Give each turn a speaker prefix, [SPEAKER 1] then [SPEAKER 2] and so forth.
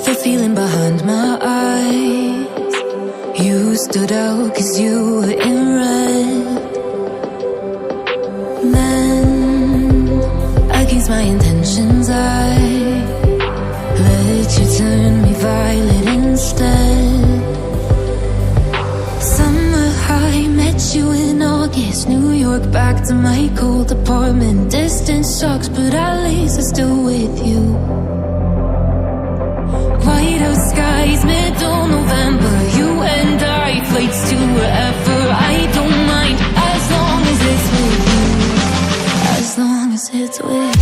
[SPEAKER 1] the feeling behind my eyes. You stood out 'cause you were in red. Men against my intentions, I let you turn me violet instead. Summer high, met you in August. New York, back to my cold apartment. Distance sucks, but at least I'm still with you. Whiteout skies, middle November. You and I, flights to wherever. I don't mind, as long as it's with you. As long as it's with you.